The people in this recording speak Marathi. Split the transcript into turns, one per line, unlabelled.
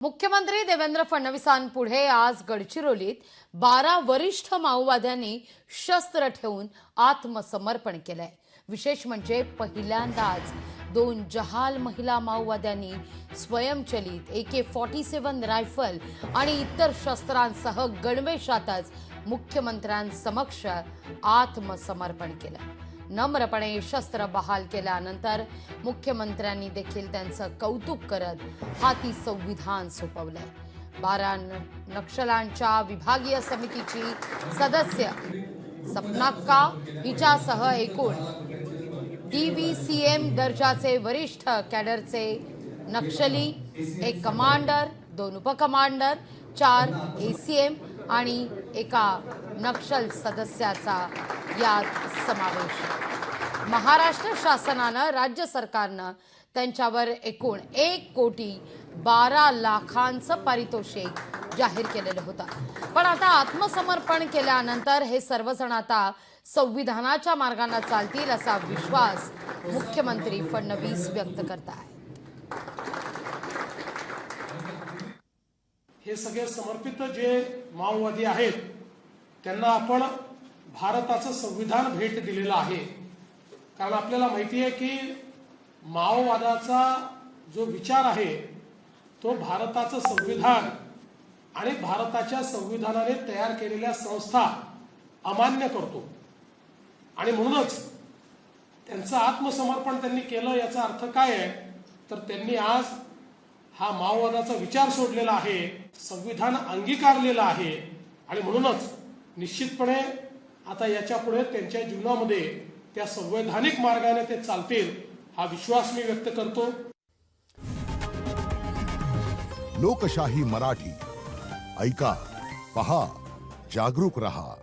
मुख्यमंत्री देवेंद्र फडणवीसांपुढे आज गडचिरोलीत 12 वरिष्ठ माओवाद्यांनी शस्त्र ठेवून आत्मसमर्पण केलंय। विशेष म्हणजे पहिल्यांदाच 2 जहाल महिला माओवाद्यांनी स्वयंचलित AK-47 रायफल आणि इतर शस्त्रांसह गणवेशातच मुख्यमंत्र्यांसमक्ष आत्मसमर्पण केलं। नम्रपणे शस्त्र बहाल केल्यानंतर मुख्यमंत्र्यांनी देखील त्यांचं कौतुक करत हाती संविधान सोपवलंय। 12 नक्षलांच्या विभागीय समितीची सदस्य सपनाक्का हिच्यासह एकूण DVCM दर्जाचे वरिष्ठ कॅडरचे नक्षली, 1 कमांडर, 2 उपकमांडर, 4 ACM आणि एका नक्षल सदस्याचा यात समावेश। महाराष्ट्र शासनानं राज्य सरकारनं त्यांच्यावर एकूण 1,12,00,000चं पारितोषिक जाहीर केलेलं होतं। पण आता आत्मसमर्पण केल्यानंतर हे सर्वजण आता संविधानाच्या मार्गाने चालतील असा विश्वास मुख्यमंत्री फडणवीस व्यक्त करतात।
हे सगळे समर्पित जे माओवादी आहेत त्यांना आपण भारताचं संविधान भेट दिलेलं आहे। कारण आपल्याला माहिती आहे की माओवादाचा जो विचार आहे तो भारताचं संविधान आणि भारताच्या संविधानाने तयार केलेल्या संस्था अमान्य करतो आणि म्हणूनच त्यांचं आत्मसमर्पण त्यांनी केलं। याचा अर्थ काय आहे तर त्यांनी आज हा माओवादाचा विचार सोडलेला आहे, संविधान अंगीकारलेला आहे आणि म्हणूनच निश्चितपणे आता याच्या पुढे त्यांच्या जीवनामध्ये त्या संवैधानिक मार्गाने ते चालतील हा विश्वास मी व्यक्त करतो।
लोकशाही मराठी ऐका, पहा, जागरूक रहा।